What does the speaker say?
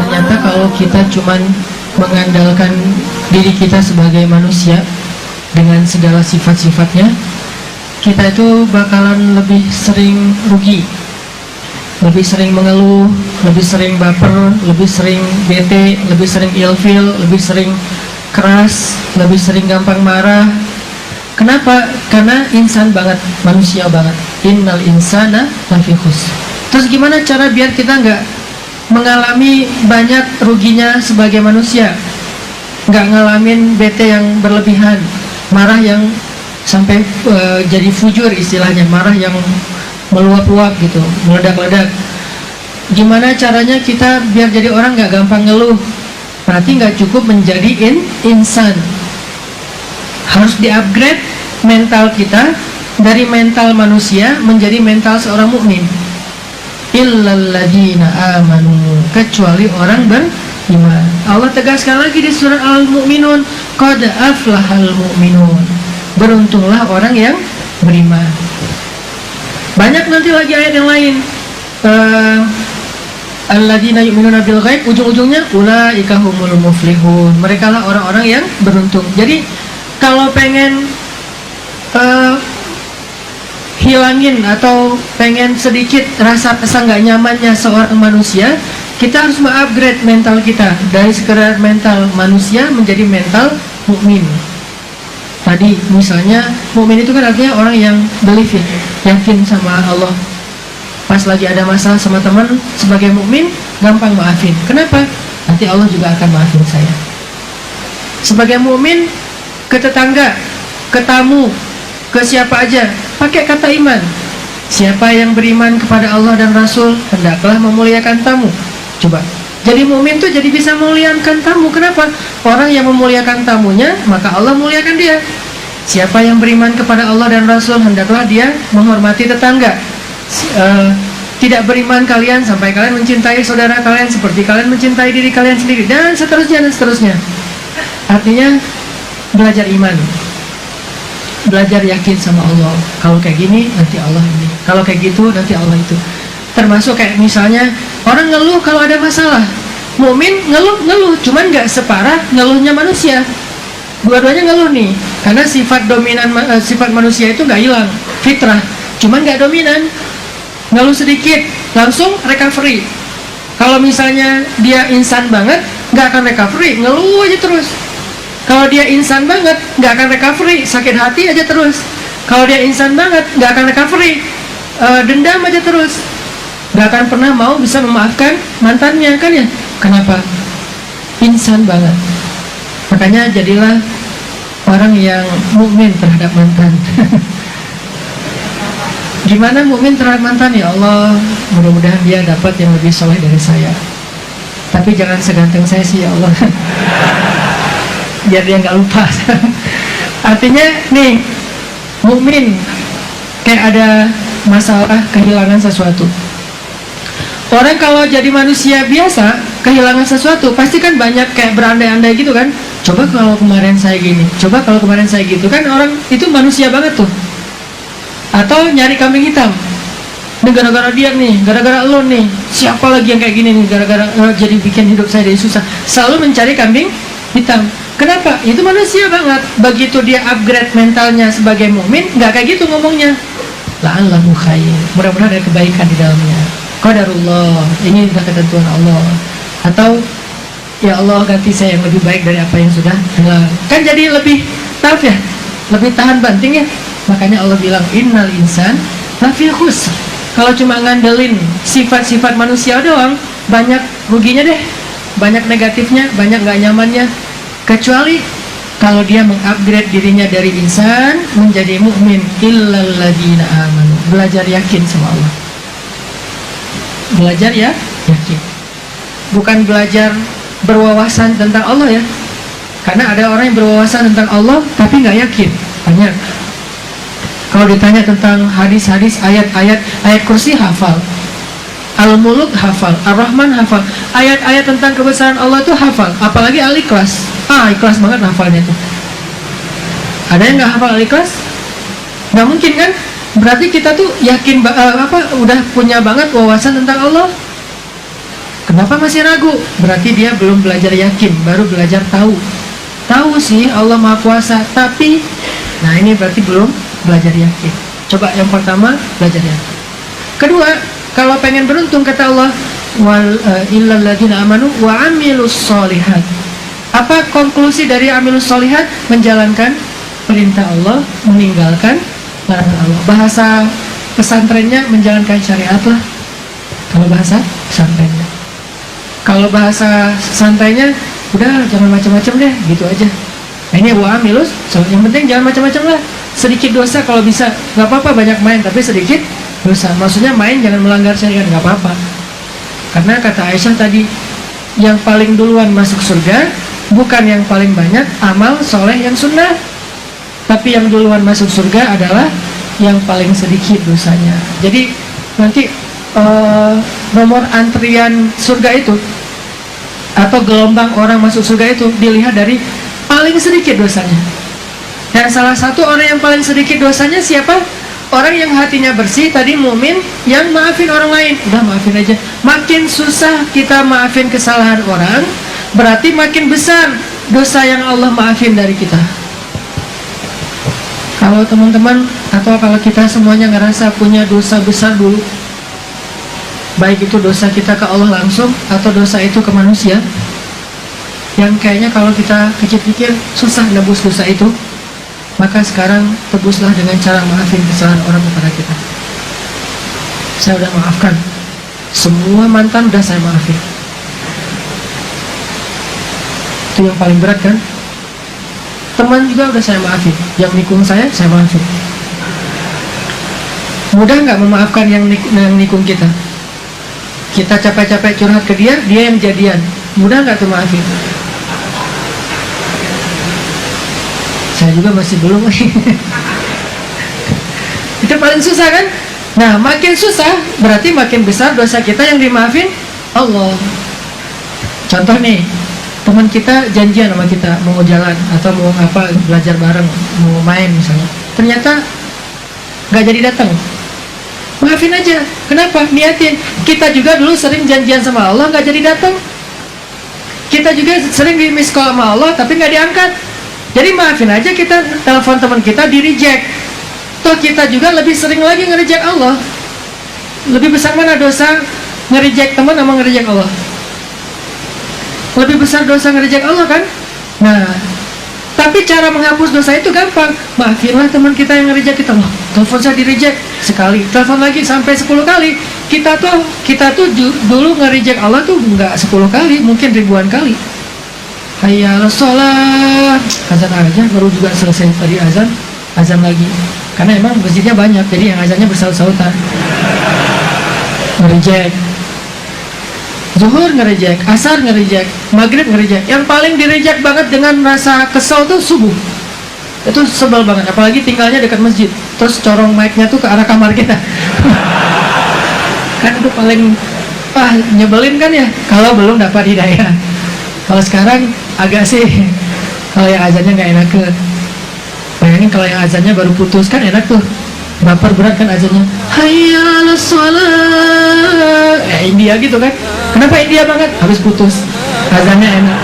ternyata kalau kita cuman mengandalkan diri kita sebagai manusia dengan segala sifat-sifatnya, kita itu bakalan lebih sering rugi, lebih sering mengeluh, lebih sering baper, lebih sering bete, lebih sering ilfil, lebih sering keras, lebih sering gampang marah. Kenapa? Karena insan banget, manusia banget. Innal insana lafi khusr. Terus gimana cara biar kita nggak mengalami banyak ruginya sebagai manusia, nggak ngalamin bete yang berlebihan, marah yang sampai jadi fujur istilahnya, marah yang meluap-luap gitu, meledak-ledak. Gimana caranya kita biar jadi orang nggak gampang ngeluh? Berarti nggak cukup menjadi insan, harus di-upgrade mental kita dari mental manusia menjadi mental seorang mukmin. Illalladzina amanu, kecuali orang beriman. Allah tegaskan lagi di surat Al-Mu'minun, qad aflahal mu'minun, beruntunglah orang yang beriman. Banyak nanti lagi ayat yang lain, alladzina yu'minuna bil ghaib, ujung-ujungnya ulaika humul muflihun, mereka lah orang-orang yang beruntung. Jadi kalau pengen hilangin atau pengen sedikit rasa nggak nyamannya seorang manusia, kita harus mengupgrade mental kita dari sekedar mental manusia menjadi mental mukmin. Tadi misalnya mukmin itu kan artinya orang yang believe, yakin sama Allah. Pas lagi ada masalah sama teman, sebagai mukmin gampang maafin. Kenapa? Nanti Allah juga akan maafin saya. Sebagai mukmin, ke tetangga, ke tamu, ke siapa aja, pakai kata iman. Siapa yang beriman kepada Allah dan Rasul, hendaklah memuliakan tamu. Coba, jadi mukmin tuh jadi bisa memuliakan tamu. Kenapa? Orang yang memuliakan tamunya, maka Allah muliakan dia. Siapa yang beriman kepada Allah dan Rasul, hendaklah dia menghormati tetangga. Tidak beriman kalian sampai kalian mencintai saudara kalian seperti kalian mencintai diri kalian sendiri, dan seterusnya dan seterusnya. Artinya belajar iman, belajar yakin sama Allah. Kalau kayak gini nanti Allah ini, kalau kayak gitu nanti Allah itu. Termasuk kayak misalnya orang ngeluh kalau ada masalah. Mukmin ngeluh, cuman nggak separah ngeluhnya manusia. Dua-duanya ngeluh nih, karena sifat dominan sifat manusia itu nggak hilang, fitrah, cuman nggak dominan. Ngeluh sedikit langsung recovery. Kalau misalnya dia insan banget, nggak akan recovery, ngeluh aja terus. Kalau dia insan banget, nggak akan recovery, sakit hati aja terus. Kalau dia insan banget, nggak akan recovery, dendam aja terus, nggak akan pernah mau bisa memaafkan mantannya, kan ya? Kenapa? Insan banget. Makanya jadilah orang yang mukmin terhadap mantan. Gimana mukmin terhadap mantan? Ya Allah, mudah-mudahan dia dapat yang lebih soleh dari saya. Tapi jangan seganteng saya sih ya Allah. Biar dia nggak lupa. Artinya nih, mukmin kayak ada masalah kehilangan sesuatu. Orang kalau jadi manusia biasa kehilangan sesuatu pasti kan banyak kayak berandai-andai gitu kan. Coba kalau kemarin saya gini, coba kalau kemarin saya gitu, kan orang itu manusia banget tuh. Atau nyari kambing hitam. Ini gara-gara dia nih, gara-gara lo nih, siapa lagi yang kayak gini nih, gara-gara jadi bikin hidup saya jadi susah. Selalu mencari kambing hitam. Kenapa? Itu manusia banget. Begitu dia upgrade mentalnya sebagai mukmin, nggak kayak gitu ngomongnya. La'allahu khair, mudah-mudahan ada kebaikan di dalamnya. Qadarullah, ini sudah ketentuan Allah. Atau ya Allah ganti saya yang lebih baik dari apa yang sudah hilang. Kan jadi lebih tough ya, lebih tahan banting ya. Makanya Allah bilang innal insan lafi khusr. Kalau cuma ngandelin sifat-sifat manusia doang, banyak ruginya deh, banyak negatifnya, banyak nggak nyamannya. Kecuali kalau dia mengupgrade dirinya dari insan menjadi mukmin. Illalladzina amanu, belajar yakin sama Allah. Belajar ya yakin, bukan belajar berwawasan tentang Allah ya. Karena ada orang yang berwawasan tentang Allah tapi nggak yakin, banyak. Kalau ditanya tentang hadis-hadis, ayat-ayat, ayat kursi hafal, Al-Muluk hafal, Ar-Rahman hafal, ayat-ayat tentang kebesaran Allah itu hafal, apalagi Al-Ikhlas. Ikhlas banget hafalnya tuh. Ada yang nggak hafal Al-Ikhlas? Nggak mungkin kan? Berarti kita tuh yakin udah punya banget wawasan tentang Allah. Kenapa masih ragu? Berarti dia belum belajar yakin, baru belajar tahu. Tahu sih Allah Maha Kuasa, tapi nah ini berarti belum belajar yakin. Coba yang pertama belajar yakin. Kedua, kalau pengen beruntung kata Allah, wal illal ladzina amanu wa amilus sholihat. Apa konklusi dari amilus sholihat? Menjalankan perintah Allah, meninggalkan larangan Allah. Bahasa pesantrennya menjalankan syariat lah. Kalau bahasa pesantrennya. Kalau bahasa santainya, udah jangan macam-macam deh, gitu aja. Nah, ini wa amilus, yang penting jangan macam-macam lah. Sedikit dosa kalau bisa, nggak apa-apa banyak main, tapi sedikit dosa. Maksudnya main jangan melanggar syariat, nggak apa-apa. Karena kata Aisyah tadi, yang paling duluan masuk surga bukan yang paling banyak amal soleh yang sunnah, tapi yang duluan masuk surga adalah yang paling sedikit dosanya. Jadi nanti nomor antrian surga itu atau gelombang orang masuk surga itu dilihat dari paling sedikit dosanya. Dan salah satu orang yang paling sedikit dosanya siapa? Orang yang hatinya bersih, tadi mukmin, yang maafin orang lain. Udah maafin aja. Makin susah kita maafin kesalahan orang, berarti makin besar dosa yang Allah maafin dari kita. Kalau teman-teman atau kalau kita semuanya ngerasa punya dosa besar dulu, baik itu dosa kita ke Allah langsung atau dosa itu ke manusia, yang kayaknya kalau kita pikir-pikir susah nebus dosa itu, maka sekarang tebuslah dengan cara maafin kesalahan orang kepada kita. Saya udah maafkan, semua mantan udah saya maafin. Itu yang paling berat kan? Teman juga udah saya maafin, yang nikung saya maafin. Mudah nggak memaafkan yang nikung kita? Kita capek-capek curhat ke dia, dia yang jadian. Mudah nggak tuh maafin? Saya juga masih belum. Itu paling susah kan? Nah, makin susah berarti makin besar dosa kita yang dimaafin Allah. Contoh nih, teman kita janjian sama kita mau jalan atau mau apa, belajar bareng, mau main misalnya, ternyata nggak jadi datang. Maafin aja. Kenapa? Niatin. Kita juga dulu sering janjian sama Allah, nggak jadi datang. Kita juga sering di miss call sama Allah, tapi nggak diangkat. Jadi maafin aja, kita telepon teman kita di reject. Toh kita juga lebih sering lagi nge-reject Allah. Lebih besar mana dosa nge-reject teman sama nge-reject Allah? Lebih besar dosa nge-reject Allah kan? Nah, tapi cara menghapus dosa itu gampang. Maafinlah teman kita yang nge-reject kita. Loh, telepon saya di-reject sekali, telepon lagi sampai 10 kali. Kita tuh dulu nge-reject Allah tuh nggak 10 kali, mungkin ribuan kali. Hayya sholat, azan aja, baru juga selesai tadi azan lagi. Karena emang masjidnya banyak, jadi yang azannya bersaut-sautan. Nge-reject. Zuhur nge-reject, asar nge-reject, maghrib nge-reject. Yang paling di-reject banget dengan rasa kesel tuh subuh. Itu sebel banget, apalagi tinggalnya dekat masjid. Terus corong mic-nya tuh ke arah kamar kita. Kan itu paling nyebelin kan ya, kalau belum dapat hidayah. Kalau sekarang agak sih, kalau yang azannya nggak enak ke. Bayangin kalau yang azannya baru putus kan enak tuh. Baper berat kan azannya. Hayya 'alas shalah. India gitu kan. Kenapa India banget? Habis putus. Azannya enak.